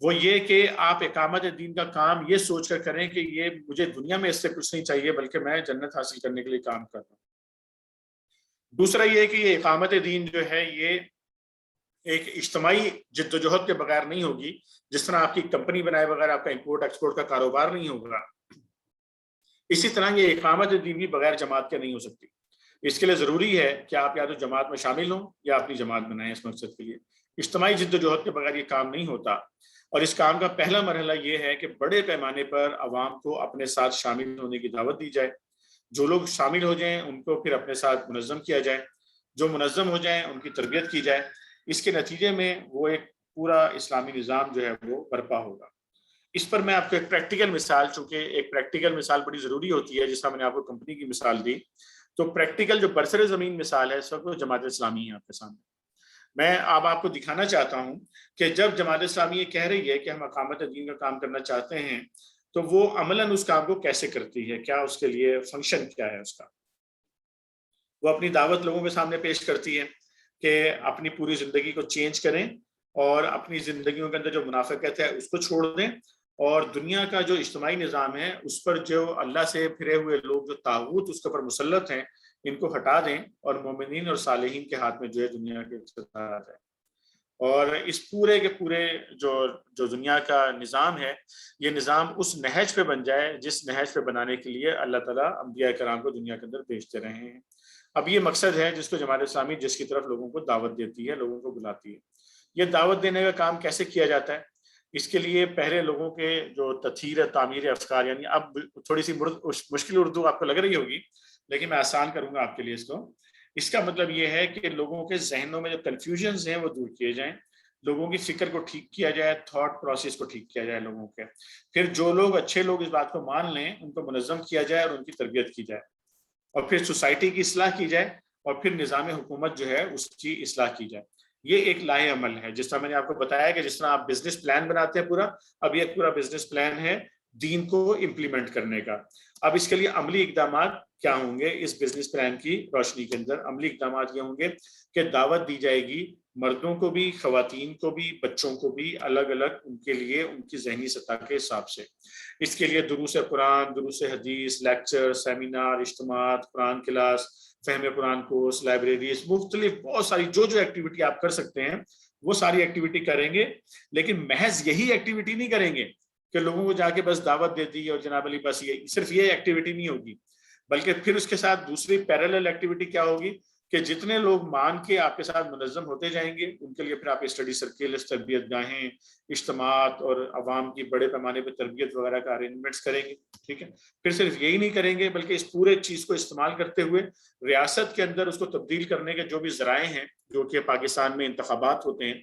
وہ یہ کہ آپ اقامت دین کا کام یہ سوچ کر کریں کہ یہ مجھے دنیا میں اس سے کچھ نہیں چاہیے بلکہ میں جنت حاصل کرنے کے لیے کام کر رہا ہوں۔ دوسرا یہ کہ یہ اقامت دین جو ہے یہ ایک اجتماعی جد و جہد کے بغیر نہیں ہوگی۔ جس طرح آپ کی کمپنی بنائے بغیر آپ کا امپورٹ ایکسپورٹ کا کاروبار نہیں ہوگا، اسی طرح یہ اقامت دین بھی بغیر جماعت کے نہیں ہو سکتی۔ اس کے لیے ضروری ہے کہ آپ یا تو جماعت میں شامل ہوں یا اپنی جماعت بنائیں اس مقصد کے لیے۔ اجتماعی جد و جہد کے بغیر یہ کام نہیں ہوتا، اور اس کام کا پہلا مرحلہ یہ ہے کہ بڑے پیمانے پر عوام کو اپنے ساتھ شامل ہونے کی دعوت دی جائے۔ جو لوگ شامل ہو جائیں ان کو پھر اپنے ساتھ منظم کیا جائے، جو منظم ہو جائیں ان کی تربیت کی جائے۔ اس کے نتیجے میں وہ ایک پورا اسلامی نظام جو ہے وہ برپا ہوگا۔ اس پر میں آپ کو ایک پریکٹیکل مثال، چونکہ ایک پریکٹیکل مثال بڑی ضروری ہوتی ہے، جس طرح میں نے آپ کو کمپنی کی مثال دی، تو پریکٹیکل جو برسر زمین مثال ہے اس وقت وہ جماعت اسلامی ہے آپ کے سامنے۔ میں اب آپ کو دکھانا چاہتا ہوں کہ جب جماعت اسلامی یہ کہہ رہی ہے کہ ہم اقامت دین کا کام کرنا چاہتے ہیں تو وہ عملاً اس کام کو کیسے کرتی ہے، کیا اس کے لیے فنکشن کیا ہے اس کا۔ وہ اپنی دعوت لوگوں کے سامنے پیش کرتی ہے کہ اپنی پوری زندگی کو چینج کریں اور اپنی زندگیوں کے اندر جو منافقت ہے اس کو چھوڑ دیں، اور دنیا کا جو اجتماعی نظام ہے اس پر جو اللہ سے پھرے ہوئے لوگ جو طاغوت اس کے اوپر مسلط ہیں ان کو ہٹا دیں، اور مومنین اور صالحین کے ہاتھ میں جو ہے دنیا کے اقتدار آ جائے، اور اس پورے کے پورے جو دنیا کا نظام ہے یہ نظام اس نہج پہ بن جائے جس نہج پہ بنانے کے لیے اللہ تعالیٰ انبیاء کرام کو دنیا کے اندر بھیجتے رہے ہیں۔ اب یہ مقصد ہے جس کو جماعت اسلامی جس کی طرف لوگوں کو دعوت دیتی ہے، لوگوں کو بلاتی ہے۔ یہ دعوت دینے کا کام کیسے کیا جاتا ہے؟ اس کے لیے پہلے لوگوں کے جو تطہیر تعمیر افکار، یعنی اب تھوڑی سی مشکل اردو آپ کو لگ رہی ہوگی لیکن میں آسان کروں گا آپ کے لیے اس کو۔ اس کا مطلب یہ ہے کہ لوگوں کے ذہنوں میں جو کنفیوژنز ہیں وہ دور کیے جائیں، لوگوں کی فکر کو ٹھیک کیا جائے، تھاٹ پروسیس کو ٹھیک کیا جائے لوگوں کے، پھر جو لوگ اچھے لوگ اس بات کو مان لیں ان کو منظم کیا جائے اور ان کی تربیت کی جائے، اور پھر سوسائٹی کی اصلاح کی جائے، اور پھر نظام حکومت جو ہے اس کی اصلاح کی جائے۔ یہ ایک لاہ عمل ہے، جس طرح میں نے آپ کو بتایا کہ جس طرح آپ بزنس پلان بناتے ہیں پورا، اب یہ پورا بزنس پلان ہے دین کو امپلیمنٹ کرنے کا۔ اب اس کے لیے عملی اقدامات کیا ہوں گے؟ اس بزنس پلان کی روشنی کے اندر عملی اقدامات یہ ہوں گے کہ دعوت دی جائے گی مردوں کو بھی، خواتین کو بھی، بچوں کو بھی، الگ الگ ان کے لیے ان کی ذہنی سطح کے حساب سے۔ اس کے لیے دروس قرآن، دروس حدیث، لیکچر، سیمینار، اجتماعات، قرآن کلاس، فہم قرآن کورس، لائبریریز، مختلف بہت ساری جو ایکٹیویٹی آپ کر سکتے ہیں وہ ساری ایکٹیویٹی کریں گے، لیکن محض یہی ایکٹیویٹی نہیں کریں گے کہ لوگوں کو جا کے بس دعوت دے دی اور جناب علی بس یہ صرف یہ ایکٹیویٹی نہیں ہوگی، بلکہ پھر اس کے ساتھ دوسری پیرالل ایکٹیویٹی کیا ہوگی کہ جتنے لوگ مان کے آپ کے ساتھ منظم ہوتے جائیں گے ان کے لیے پھر آپ اسٹڈی سرکلز، تربیت گاہیں، اجتماعات اور عوام کی بڑے پیمانے پہ تربیت وغیرہ کا ارینجمنٹس کریں گے۔ ٹھیک ہے، پھر صرف یہی نہیں کریں گے بلکہ اس پورے چیز کو استعمال کرتے ہوئے ریاست کے اندر اس کو تبدیل کرنے کے جو بھی ذرائع ہیں، جو کہ پاکستان میں انتخابات ہوتے ہیں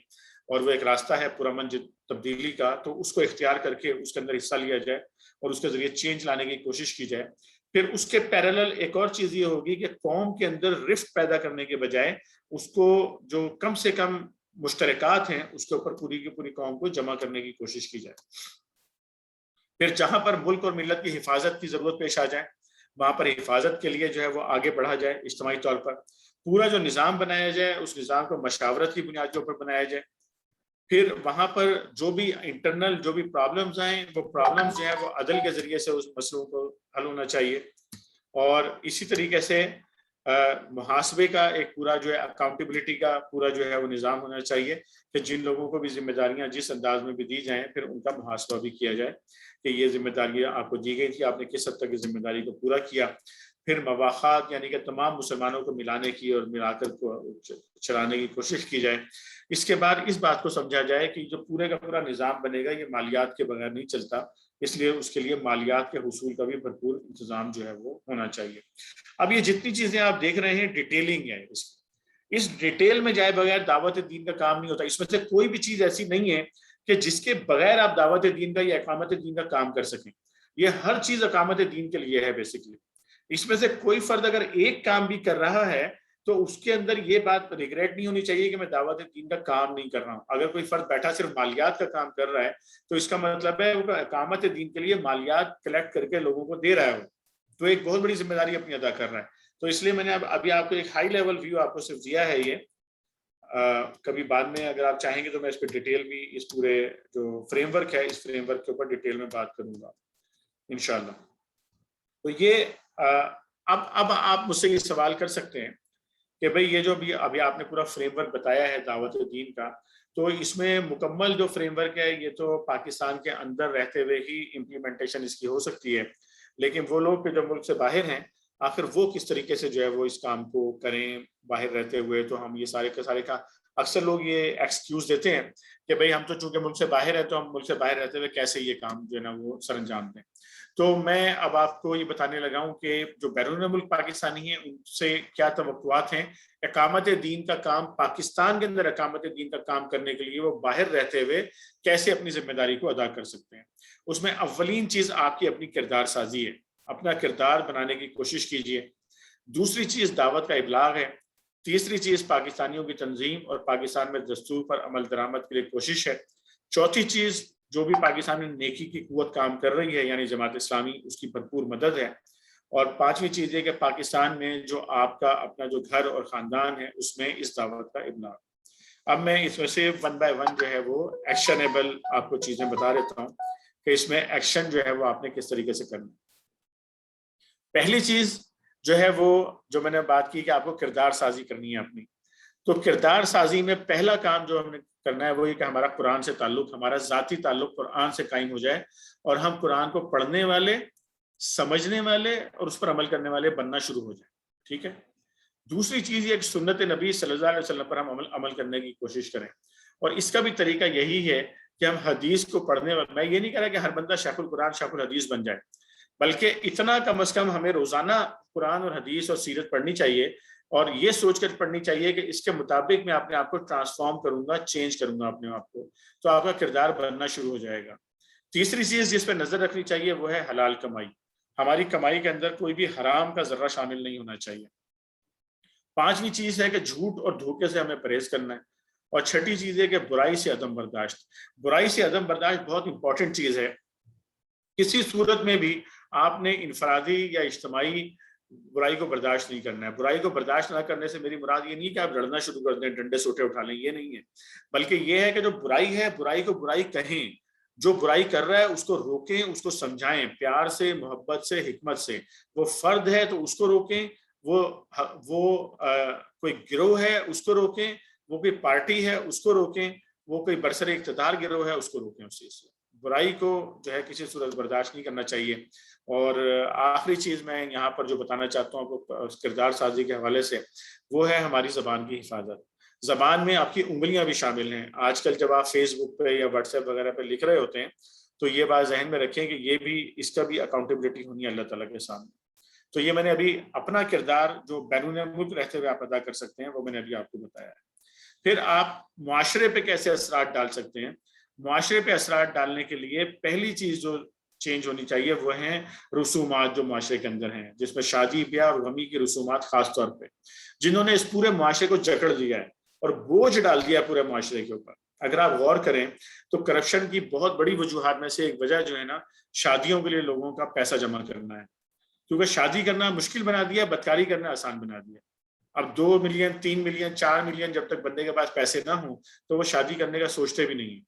اور وہ ایک راستہ ہے پرامن تبدیلی کا، تو اس کو اختیار کر کے اس کے اندر حصہ لیا جائے اور اس کے ذریعے چینج لانے کی کوشش کی جائے۔ پھر اس کے پیرالل ایک اور چیز یہ ہوگی کہ قوم کے اندر رفت پیدا کرنے کے بجائے اس کو جو کم سے کم مشترکات ہیں اس کے اوپر پوری کی پوری قوم کو جمع کرنے کی کوشش کی جائے. پھر جہاں پر ملک اور ملت کی حفاظت کی ضرورت پیش آ جائے وہاں پر حفاظت کے لیے جو ہے وہ آگے بڑھا جائے. اجتماعی طور پر پورا جو نظام بنایا جائے اس نظام کو مشاورت کی بنیاد کے اوپر بنایا جائے. پھر وہاں پر جو بھی انٹرنل جو بھی پرابلمز آئیں وہ پرابلمز جو ہیں وہ عدل کے ذریعے سے اس مسئلوں کو حل ہونا چاہیے. اور اسی طریقے سے محاسبے کا ایک پورا جو ہے اکاؤنٹیبلٹی کا پورا جو ہے وہ نظام ہونا چاہیے کہ جن لوگوں کو بھی ذمہ داریاں جس انداز میں بھی دی جائیں پھر ان کا محاسبہ بھی کیا جائے کہ یہ ذمہ داریاں آپ کو دی گئی تھی, آپ نے کس حد تک اس ذمہ داری کو پورا کیا. پھر مواخات یعنی کہ تمام مسلمانوں کو ملانے کی اور ملا کر کو چلانے کی کوشش کی جائے. اس کے بعد اس بات کو سمجھا جائے کہ جو پورے کا پورا نظام بنے گا یہ مالیات کے بغیر نہیں چلتا, اس لیے اس کے لیے مالیات کے حصول کا بھی بھرپور انتظام جو ہے وہ ہونا چاہیے. اب یہ جتنی چیزیں آپ دیکھ رہے ہیں ڈیٹیلنگ ہے, اس ڈیٹیل میں جائے بغیر دعوت دین کا کام نہیں ہوتا. اس میں سے کوئی بھی چیز ایسی نہیں ہے کہ جس کے بغیر آپ دعوت دین کا یا اقامت دین کا کام کر سکیں. یہ ہر چیز اقامت دین کے لیے ہے بیسیکلی. اس میں سے کوئی فرد اگر ایک کام بھی کر رہا ہے تو اس کے اندر یہ بات ریگریٹ نہیں ہونی چاہیے کہ میں دعوت دین کا کام نہیں کر رہا ہوں. اگر کوئی فرد بیٹھا صرف مالیات کا کام کر رہا ہے تو اس کا مطلب ہے وہ اقامت دین کے لیے مالیات کلیکٹ کر کے لوگوں کو دے رہا ہے, تو ایک بہت بڑی ذمہ داری اپنی ادا کر رہا ہے. تو اس لیے میں نے ابھی آپ کو ایک ہائی لیول ویو آپ کو صرف دیا ہے. یہ کبھی بعد میں اگر آپ چاہیں گے تو میں اس پہ ڈیٹیل بھی اس پورے جو فریم ورک ہے اس فریم ورک کے اوپر ڈیٹیل میں بات کروں گا انشاءاللہ. تو یہ اب آپ مجھ سے یہ سوال کر سکتے ہیں کہ بھئی یہ جو ابھی آپ نے پورا فریم ورک بتایا ہے دعوت دین کا, تو اس میں مکمل جو فریم ورک ہے یہ تو پاکستان کے اندر رہتے ہوئے ہی امپلیمنٹیشن اس کی ہو سکتی ہے, لیکن وہ لوگ جو ملک سے باہر ہیں آخر وہ کس طریقے سے جو ہے وہ اس کام کو کریں باہر رہتے ہوئے. تو ہم یہ سارے کے سارے کا اکثر لوگ یہ ایکسکیوز دیتے ہیں کہ بھئی ہم تو چونکہ ملک سے باہر ہیں تو ہم ملک سے باہر رہتے ہوئے کیسے یہ کام جو ہے نا وہ سر انجام دیں. تو میں اب آپ کو یہ بتانے لگا ہوں کہ جو بیرون ملک پاکستانی ہیں ان سے کیا توقعات ہیں. اقامت دین کا کام پاکستان کے اندر اقامت دین کا کام کرنے کے لیے وہ باہر رہتے ہوئے کیسے اپنی ذمہ داری کو ادا کر سکتے ہیں. اس میں اولین چیز آپ کی اپنی کردار سازی ہے, اپنا کردار بنانے کی کوشش کیجیے. دوسری چیز دعوت کا ابلاغ ہے. تیسری چیز پاکستانیوں کی تنظیم اور پاکستان میں دستور پر عمل درآمد کے لیے کوشش ہے. چوتھی چیز جو بھی پاکستان میں نیکی کی قوت کام کر رہی ہے یعنی جماعت اسلامی اس کی بھرپور مدد ہے. اور پانچویں چیز یہ کہ پاکستان میں جو آپ کا اپنا جو گھر اور خاندان ہے اس میں اس دعوت کا ابلاغ. اب میں اس میں سے ون بائی ون جو ہے وہ ایکشنیبل آپ کو چیزیں بتا دیتا ہوں کہ اس میں ایکشن جو ہے وہ آپ نے کس طریقے سے کرنا. پہلی چیز جو ہے وہ جو میں نے بات کی کہ آپ کو کردار سازی کرنی ہے اپنی. تو کردار سازی میں پہلا کام جو ہم نے کرنا ہے وہ یہ کہ ہمارا قرآن سے تعلق, ہمارا ذاتی تعلق قرآن سے قائم ہو جائے اور ہم قرآن کو پڑھنے والے, سمجھنے والے اور اس پر عمل کرنے والے بننا شروع ہو جائیں. ٹھیک ہے. دوسری چیز یہ کہ سنت نبی صلی اللہ علیہ وسلم پر ہم عمل کرنے کی کوشش کریں. اور اس کا بھی طریقہ یہی ہے کہ ہم حدیث کو پڑھنے والے, میں یہ نہیں کہہ رہا کہ ہر بندہ شیخ القرآن شیخ الحدیث بن جائے, بلکہ اتنا کم از کم ہمیں روزانہ قرآن اور حدیث اور سیرت پڑھنی چاہیے اور یہ سوچ کر پڑھنی چاہیے کہ اس کے مطابق میں اپنے آپ کو ٹرانسفارم کروں گا, چینج کروں گا اپنے آپ کو, تو آپ کا کردار بننا شروع ہو جائے گا. تیسری چیز جس پہ نظر رکھنی چاہیے وہ ہے حلال کمائی. ہماری کمائی کے اندر کوئی بھی حرام کا ذرہ شامل نہیں ہونا چاہیے. پانچویں چیز ہے کہ جھوٹ اور دھوکے سے ہمیں پرہیز کرنا ہے. اور چھٹی چیز ہے کہ برائی سے عدم برداشت. برائی سے عدم برداشت بہت امپورٹنٹ چیز ہے. کسی صورت میں بھی آپ نے انفرادی یا اجتماعی برائی کو برداشت نہیں کرنا ہے. برائی کو برداشت نہ کرنے سے میری مراد یہ نہیں کہ آپ لڑنا شروع کر دیں, ڈنڈے سوٹے اٹھا لیں, یہ نہیں ہے, بلکہ یہ ہے کہ جو برائی ہے برائی کو برائی کہیں, جو برائی کر رہا ہے اس کو روکیں, اس کو سمجھائیں پیار سے, محبت سے, حکمت سے. وہ فرد ہے تو اس کو روکیں, وہ کوئی گروہ ہے اس کو روکیں, وہ کوئی پارٹی ہے اس کو روکیں, وہ کوئی برسر اقتدار گروہ ہے اس کو روکیں. اس چیز سے برائی کو جو ہے کسی صورت برداشت نہیں کرنا چاہیے. اور آخری چیز میں یہاں پر جو بتانا چاہتا ہوں آپ کو کردار سازی کے حوالے سے وہ ہے ہماری زبان کی حفاظت. زبان میں آپ کی انگلیاں بھی شامل ہیں. آج کل جب آپ فیس بک پہ یا واٹس ایپ وغیرہ پہ لکھ رہے ہوتے ہیں تو یہ بات ذہن میں رکھیں کہ یہ بھی اس کا بھی اکاؤنٹیبلٹی ہونی ہے اللہ تعالیٰ کے سامنے. تو یہ میں نے ابھی اپنا کردار جو بیرون ملک رہتے ہوئے آپ ادا کر سکتے ہیں وہ میں نے ابھی آپ کو بتایا ہے. پھر آپ معاشرے پہ کیسے اثرات ڈال سکتے ہیں. معاشرے پہ اثرات ڈالنے کے لیے پہلی چیز جو چینج ہونی چاہیے وہ ہیں رسومات جو معاشرے کے اندر ہیں، جس میں شادی بیاہ اور غمی کی رسومات خاص طور پہ، جنہوں نے اس پورے معاشرے کو جکڑ دیا ہے اور بوجھ ڈال دیا پورے معاشرے کے اوپر۔ اگر آپ غور کریں تو کرپشن کی بہت بڑی وجوہات میں سے ایک وجہ جو ہے نا، شادیوں کے لیے لوگوں کا پیسہ جمع کرنا ہے، کیونکہ شادی کرنا مشکل بنا دیا، بدکاری کرنا آسان بنا دیا۔ اب 2 ملین 3 ملین 4 ملین جب تک بندے کے پاس پیسے نہ ہوں تو وہ شادی کرنے کا سوچتے بھی نہیں،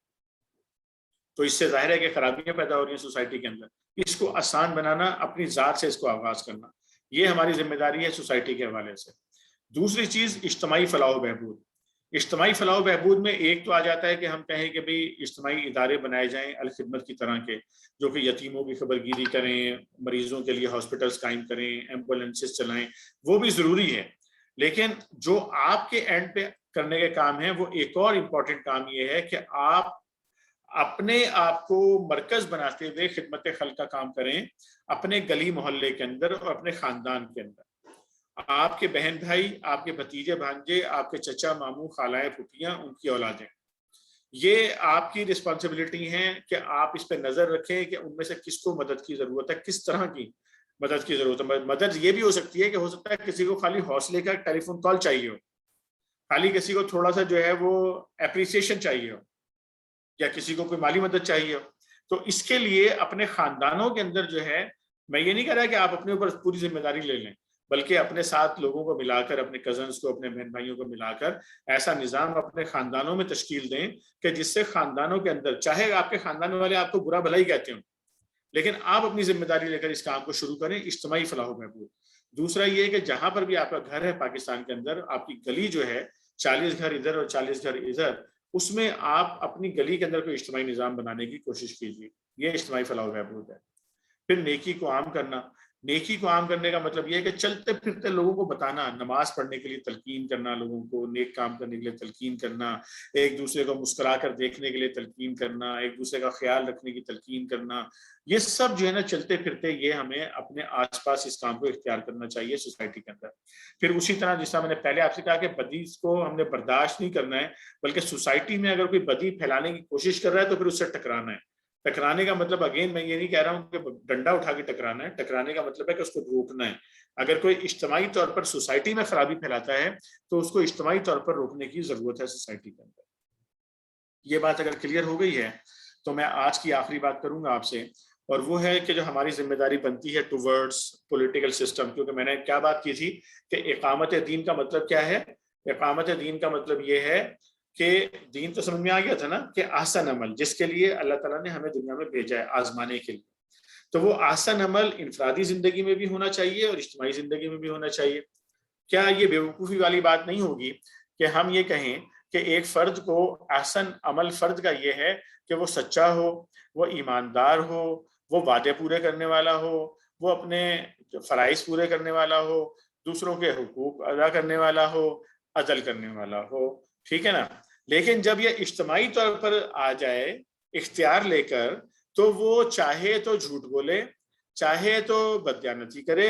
تو اس سے ظاہر ہے کہ خرابیاں پیدا ہو رہی ہیں سوسائٹی کے اندر۔ اس کو آسان بنانا، اپنی ذات سے اس کو آغاز کرنا، یہ ہماری ذمہ داری ہے سوسائٹی کے حوالے سے۔ دوسری چیز اجتماعی فلاح و بہبود۔ اجتماعی فلاح و بہبود میں ایک تو آ جاتا ہے کہ ہم کہیں کہ بھئی اجتماعی ادارے بنائے جائیں الخدمت کی طرح کے، جو کہ یتیموں کی خبر گیری کریں، مریضوں کے لیے ہاسپٹلس قائم کریں، ایمبولینسز چلائیں، وہ بھی ضروری ہے۔ لیکن جو آپ کے اینڈ پہ کرنے کے کام ہیں وہ ایک اور امپورٹنٹ کام یہ ہے کہ آپ اپنے آپ کو مرکز بناتے ہوئے خدمت خلق کا کام کریں، اپنے گلی محلے کے اندر اور اپنے خاندان کے اندر۔ آپ کے بہن بھائی، آپ کے بھتیجے بھانجے، آپ کے چچا ماموں خالائیں پھوپھیاں، ان کی اولادیں، یہ آپ کی رسپانسبلٹی ہیں کہ آپ اس پہ نظر رکھیں کہ ان میں سے کس کو مدد کی ضرورت ہے، کس طرح کی مدد کی ضرورت ہے۔ مدد یہ بھی ہو سکتی ہے کہ ہو سکتا ہے کسی کو خالی حوصلے کا ٹیلی فون کال چاہیے ہو، خالی کسی کو تھوڑا سا جو ہے وہ اپریسیشن چاہیے ہو، یا کسی کو کوئی مالی مدد چاہیے ہو۔ تو اس کے لیے اپنے خاندانوں کے اندر جو ہے، میں یہ نہیں کہہ رہا کہ آپ اپنے اوپر پوری ذمہ داری لے لیں، بلکہ اپنے ساتھ لوگوں کو ملا کر، اپنے کزنس کو، اپنے بہن بھائیوں کو ملا کر ایسا نظام اپنے خاندانوں میں تشکیل دیں کہ جس سے خاندانوں کے اندر، چاہے آپ کے خاندان والے آپ کو برا بھلا ہی کہتے ہوں، لیکن آپ اپنی ذمہ داری لے کر اس کام کو شروع کریں، اجتماعی فلاح و بہبود۔ دوسرا یہ کہ جہاں پر بھی آپ کا گھر ہے پاکستان کے اندر، آپ کی گلی جو ہے، 40 گھر ادھر اور 40 گھر ادھر، اس میں آپ اپنی گلی کے اندر کوئی اجتماعی نظام بنانے کی کوشش کیجیے، یہ اجتماعی فلاح و بہبود ہے۔ پھر نیکی کو عام کرنا۔ نیکی کو عام کرنے کا مطلب یہ ہے کہ چلتے پھرتے لوگوں کو بتانا، نماز پڑھنے کے لیے تلقین کرنا، لوگوں کو نیک کام کرنے کے لیے تلقین کرنا، ایک دوسرے کو مسکرا کر دیکھنے کے لیے تلقین کرنا، ایک دوسرے کا خیال رکھنے کی تلقین کرنا، یہ سب جو ہے نا چلتے پھرتے یہ ہمیں اپنے آس پاس اس کام کو اختیار کرنا چاہیے سوسائٹی کے اندر۔ پھر اسی طرح جس طرح میں نے پہلے آپ سے کہا کہ بدی کو ہم نے برداشت نہیں کرنا ہے، بلکہ سوسائٹی میں اگر کوئی بدی پھیلانے کی کوشش کر رہا ہے تو پھر اس سے ٹکرانا ہے۔ ٹکرانے کا مطلب اگین میں یہ نہیں کہہ رہا ہوں کہ ڈنڈا اٹھا کے ٹکرانا ہے، ٹکرانے کا مطلب ہے کہ اس کو روکنا ہے۔ اگر کوئی اجتماعی طور پر سوسائٹی میں خرابی پھیلاتا ہے تو اس کو اجتماعی طور پر روکنے کی ضرورت ہے سوسائٹی کے اندر۔ یہ بات اگر کلیئر ہو گئی ہے تو میں آج کی آخری بات کروں گا آپ سے، اور وہ ہے کہ جو ہماری ذمہ داری بنتی ہے ٹوورڈز پولیٹیکل سسٹم، کیونکہ میں نے کیا بات کی تھی کہ اقامت دین کا مطلب کیا ہے؟ اقامت دین کا مطلب یہ ہے کہ دین تو سمجھ میں آ گیا تھا نا، کہ احسن عمل، جس کے لیے اللہ تعالیٰ نے ہمیں دنیا میں بھیجا ہے آزمانے کے لیے، تو وہ احسن عمل انفرادی زندگی میں بھی ہونا چاہیے اور اجتماعی زندگی میں بھی ہونا چاہیے۔ کیا یہ بیوقوفی والی بات نہیں ہوگی کہ ہم یہ کہیں کہ ایک فرد کو احسن عمل فرد کا یہ ہے کہ وہ سچا ہو، وہ ایماندار ہو، وہ وعدے پورے کرنے والا ہو، وہ اپنے فرائض پورے کرنے والا ہو، دوسروں کے حقوق ادا کرنے والا ہو، عدل کرنے والا ہو، ٹھیک ہے نا؟ لیکن جب یہ اجتماعی طور پر آ جائے اختیار لے کر، تو وہ چاہے تو جھوٹ بولے، چاہے تو بددیانتی کرے،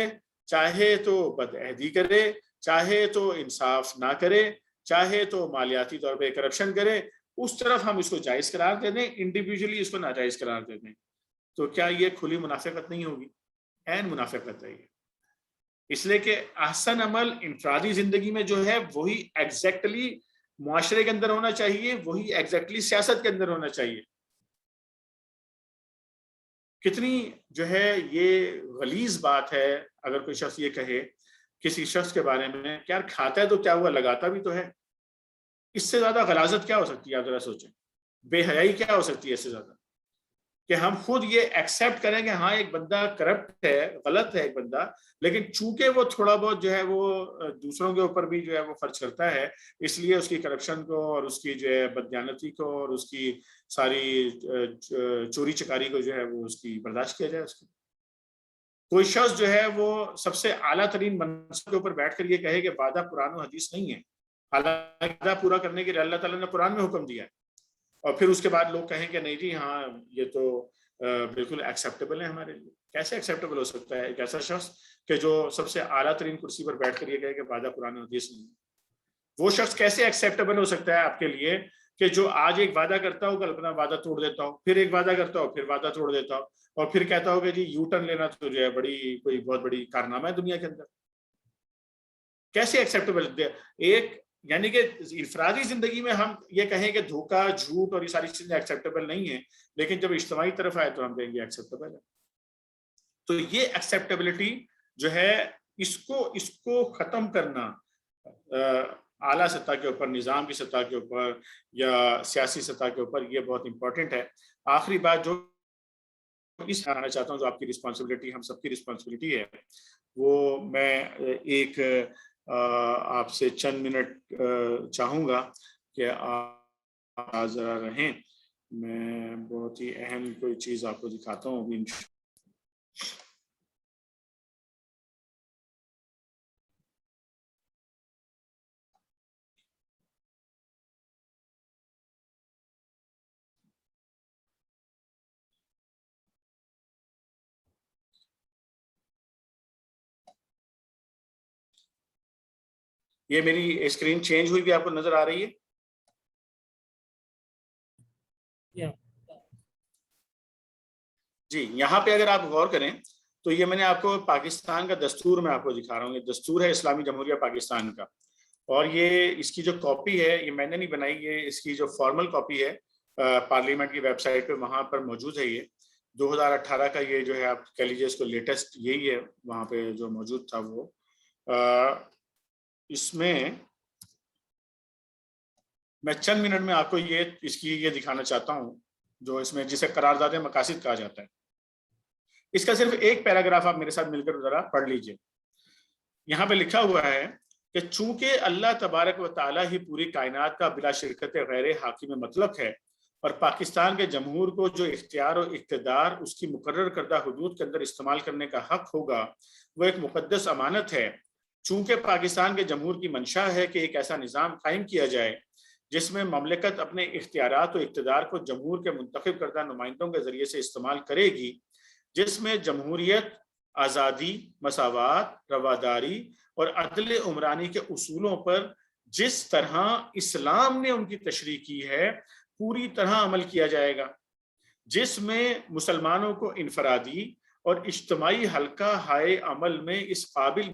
چاہے تو بدعہدی کرے، چاہے تو انصاف نہ کرے، چاہے تو مالیاتی طور پہ کرپشن کرے، اس طرف ہم اس کو جائز قرار دے دیں، انڈیویجولی اس کو ناجائز قرار دے دیں، تو کیا یہ کھلی منافقت نہیں ہوگی؟ عین منافقت ہے یہ۔ اس لیے کہ احسن عمل انفرادی زندگی میں جو ہے وہی ایگزیکٹلی معاشرے کے اندر ہونا چاہیے، وہی ایگزیکٹلی سیاست کے اندر ہونا چاہیے۔ کتنی جو ہے یہ غلیظ بات ہے اگر کوئی شخص یہ کہے کسی شخص کے بارے میں کہ یار کھاتا ہے تو کیا ہوا، لگاتا بھی تو ہے۔ اس سے زیادہ غلاظت کیا ہو سکتی ہے؟ آپ ذرا سوچیں، بے حیائی کیا ہو سکتی ہے اس سے زیادہ؟ کہ ہم خود یہ ایکسیپٹ کریں کہ ہاں ایک بندہ کرپٹ ہے، غلط ہے ایک بندہ، لیکن چونکہ وہ تھوڑا بہت جو ہے وہ دوسروں کے اوپر بھی جو ہے وہ خرچ کرتا ہے، اس لیے اس کی کرپشن کو اور اس کی جو ہے بددیانتی کو اور اس کی ساری چوری چکاری کو جو ہے وہ اس کی برداشت کیا جائے۔ اس کو کوئی شخص جو ہے وہ سب سے اعلیٰ ترین منصب کے اوپر بیٹھ کر یہ کہے کہ وعدہ قرآن و حدیث نہیں ہے، حالانکہ وعدہ پورا کرنے کے لیے اللہ تعالیٰ نے قرآن میں حکم دیا ہے، اور پھر اس کے بعد لوگ کہیں کہ نہیں جی ہاں یہ تو بالکل ایکسیپٹیبل ہے ہمارے لیے۔ کیسے ایکسیپٹیبل ہو سکتا ہے ایک ایسا شخص کہ جو سب سے اعلیٰ ترین کرسی پر بیٹھ کر یہ کہے کہ وعدہ قرآن و حدیث نہیں ہے؟ وہ شخص کیسے ایکسیپٹیبل ہو سکتا ہے آپ کے لیے کہ جو آج ایک وعدہ کرتا ہو کل اپنا وعدہ توڑ دیتا ہو، پھر ایک وعدہ کرتا ہو پھر وعدہ توڑ دیتا ہو، اور پھر کہتا ہو کہ جی یو ٹرن لینا تو جو ہے کوئی بہت بڑی کارنامہ ہے دنیا کے اندر. کیسے ایکسیپٹیبل؟ ایک یعنی کہ انفرادی زندگی میں ہم یہ کہیں کہ دھوکہ جھوٹ اور یہ ساری چیزیں ایکسیپٹیبل نہیں ہیں، لیکن جب اجتماعی طرف آئے تو ہم کہیں گے ایکسیپٹیبل ہے. تو یہ ایکسیپٹیبلٹی جو ہے اس کو ختم کرنا اعلیٰ سطح کے اوپر، نظام کی سطح کے اوپر یا سیاسی سطح کے اوپر، یہ بہت امپورٹنٹ ہے. آخری بات جو اس آنا چاہتا ہوں، جو آپ کی رسپانسبلٹی، ہم سب کی رسپانسبلٹی ہے، وہ میں ایک آپ سے چند منٹ چاہوں گا کہ آپ ذرا رہیں. میں بہت ہی اہم کوئی چیز آپ کو دکھاتا ہوں ابھی. یہ میری اسکرین چینج ہوئی بھی آپ کو نظر آ رہی ہے؟ جی، یہاں پہ اگر آپ غور کریں تو یہ میں نے آپ کو پاکستان کا دستور میں آپ کو دکھا رہا ہوں. یہ دستور ہے اسلامی جمہوریہ پاکستان کا، اور یہ اس کی جو کاپی ہے یہ میں نے نہیں بنائی، یہ اس کی جو فارمل کاپی ہے پارلیمنٹ کی ویب سائٹ پہ وہاں پر موجود ہے. یہ 2018 کا یہ جو ہے آپ کہہ لیجیے اس کو لیٹسٹ یہی ہے، وہاں پہ جو موجود تھا وہ. اس میں چند منٹ میں آپ کو یہ دکھانا چاہتا ہوں، جو اس میں جسے قرارداد مقاصد کہا جاتا ہے. اس کا صرف ایک پیراگراف آپ میرے ساتھ مل کر ذرا پڑھ لیجئے. یہاں پہ لکھا ہوا ہے کہ چونکہ اللہ تبارک و تعالیٰ ہی پوری کائنات کا بلا شرکت غیر حاکم مطلق ہے، اور پاکستان کے جمہور کو جو اختیار و اقتدار اس کی مقرر کردہ حدود کے اندر استعمال کرنے کا حق ہوگا وہ ایک مقدس امانت ہے. چونکہ پاکستان کے جمہور کی منشا ہے کہ ایک ایسا نظام قائم کیا جائے جس میں مملکت اپنے اختیارات و اقتدار کو جمہور کے منتخب کردہ نمائندوں کے ذریعے سے استعمال کرے گی، جس میں جمہوریت، آزادی، مساوات، رواداری اور عدل عمرانی کے اصولوں پر جس طرح اسلام نے ان کی تشریح کی ہے پوری طرح عمل کیا جائے گا، جس میں مسلمانوں کو انفرادی اور اجتماعی حلقہ ہائے عمل میں اس قابل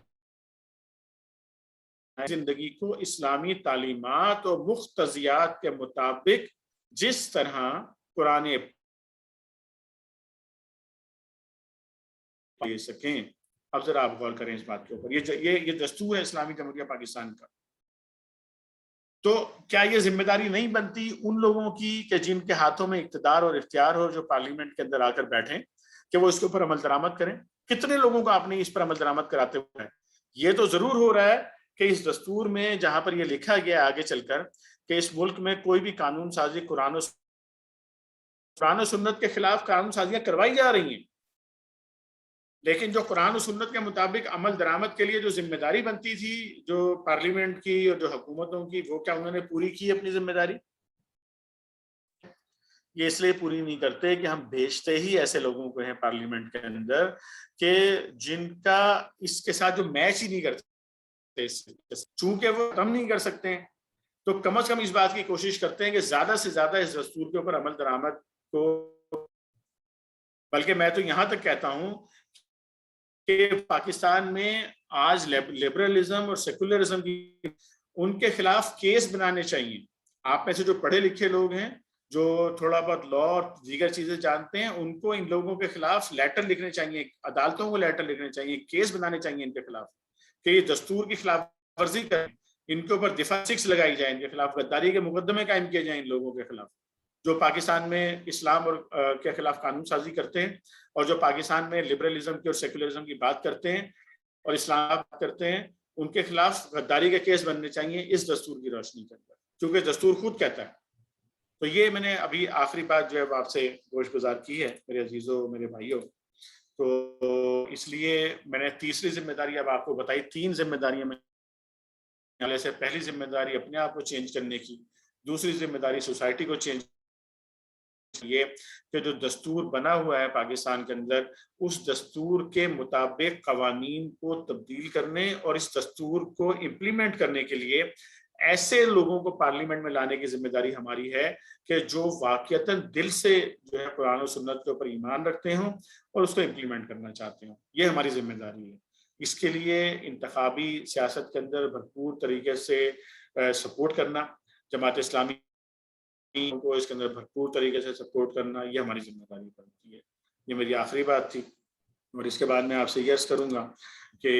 زندگی کو اسلامی تعلیمات اور مقتضیات کے مطابق جس طرح قرآن لے سکیں. اب ذرا آپ غور کریں اس بات کے اوپر. یہ دستور ہے اسلامی جمہوریہ پاکستان کا. تو کیا یہ ذمہ داری نہیں بنتی ان لوگوں کی کہ جن کے ہاتھوں میں اقتدار اور اختیار ہو، جو پارلیمنٹ کے اندر آ کر بیٹھیں، کہ وہ اس کے اوپر عمل درآمد کریں؟ کتنے لوگوں کو آپ نے اس پر عمل درآمد کراتے ہوئے ہیں؟ یہ تو ضرور ہو رہا ہے کہ اس دستور میں جہاں پر یہ لکھا گیا آگے چل کر کہ اس ملک میں کوئی بھی قانون سازی قرآن و سنت کے خلاف قانون سازیاں کروائی جا رہی ہیں، لیکن جو قرآن و سنت کے مطابق عمل درآمد کے لیے جو ذمہ داری بنتی تھی جو پارلیمنٹ کی اور جو حکومتوں کی، وہ کیا انہوں نے پوری کی اپنی ذمہ داری؟ یہ اس لیے پوری نہیں کرتے کہ ہم بھیجتے ہی ایسے لوگوں کو ہیں پارلیمنٹ کے اندر کہ جن کا اس کے ساتھ جو میچ ہی نہیں کرتے، چونکہ وہ کم نہیں کر سکتے ہیں تو کم از کم اس بات کی کوشش کرتے ہیں کہ زیادہ سے زیادہ اس دستور کے اوپر عمل درآمد کو. بلکہ میں تو یہاں تک کہتا ہوں کہ پاکستان میں آج لبرلزم اور سیکولرزم کی ان کے خلاف کیس بنانے چاہیے. آپ میں سے جو پڑھے لکھے لوگ ہیں، جو تھوڑا بہت لا اور دیگر چیزیں جانتے ہیں، ان کو ان لوگوں کے خلاف لیٹر لکھنے چاہیے، عدالتوں کو لیٹر لکھنے چاہیے، کیس بنانے چاہیے ان کے خلاف کہ یہ دستور کی خلاف ورزی کریں، ان کے اوپر دفاع 6 لگائی جائے، ان کے خلاف غداری کے مقدمے قائم کیے جائیں ان لوگوں کے خلاف جو پاکستان میں اسلام اور کے خلاف قانون سازی کرتے ہیں، اور جو پاکستان میں لبرلزم کی اور سیکولرزم کی بات کرتے ہیں اور اسلام بات کرتے ہیں. ان کے خلاف غداری کے کیس بننے چاہیے اس دستور کی روشنی کے اندر، کیونکہ دستور خود کہتا ہے. تو یہ میں نے ابھی آخری بات جو ہے آپ سے گوش گزار کی ہے میرے عزیزوں، میرے بھائیوں. تو اس لیے میں نے تیسری ذمہ داری اب آپ کو بتائی. 3 ذمہ داریاں میں سے پہلی ذمہ داری اپنے آپ کو چینج کرنے کی، دوسری ذمہ داری سوسائٹی کو چینج، یہ کہ جو دستور بنا ہوا ہے پاکستان کے اندر اس دستور کے مطابق قوانین کو تبدیل کرنے اور اس دستور کو امپلیمنٹ کرنے کے لیے ایسے لوگوں کو پارلیمنٹ میں لانے کی ذمہ داری ہماری ہے کہ جو واقعتاً دل سے جو ہے قرآن و سنت کے اوپر ایمان رکھتے ہوں اور اس کو امپلیمنٹ کرنا چاہتے ہوں. یہ ہماری ذمہ داری ہے. اس کے لیے انتخابی سیاست کے اندر بھرپور طریقے سے سپورٹ کرنا، جماعت اسلامی کو اس کے اندر بھرپور طریقے سے سپورٹ کرنا، یہ ہماری ذمہ داری بنتی ہے. یہ میری آخری بات تھی، اور اس کے بعد میں آپ سے یہ عرض کروں گا کہ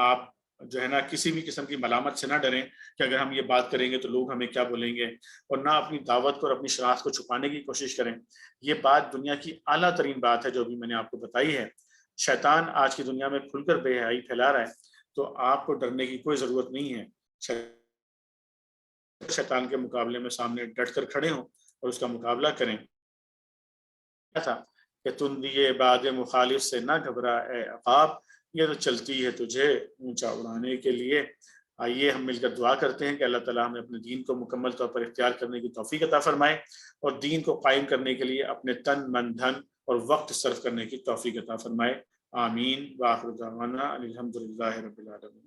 آپ جو ہے نا کسی بھی قسم کی ملامت سے نہ ڈریں کہ اگر ہم یہ بات کریں گے تو لوگ ہمیں کیا بولیں گے، اور نہ اپنی دعوت کو اور اپنی شناخت کو چھپانے کی کوشش کریں. یہ بات دنیا کی اعلیٰ ترین بات ہے جو ابھی میں نے آپ کو بتائی ہے. شیطان آج کی دنیا میں کھل کر بے حیائی پھیلا رہا ہے، تو آپ کو ڈرنے کی کوئی ضرورت نہیں ہے. شیطان کے مقابلے میں سامنے ڈٹ کر کھڑے ہوں اور اس کا مقابلہ کریں. تھا کہ تم دیے بعد مخالف سے نہ گھبرا اے عقاب، یہ تو چلتی ہے تجھے اونچا اڑانے کے لیے. آئیے ہم مل کر دعا کرتے ہیں کہ اللہ تعالیٰ ہمیں اپنے دین کو مکمل طور پر اختیار کرنے کی توفیق عطا فرمائے، اور دین کو قائم کرنے کے لیے اپنے تن من دھن اور وقت صرف کرنے کی توفیق عطا فرمائے. آمین. وآخر دعوانا الحمدللہ رب العالمین.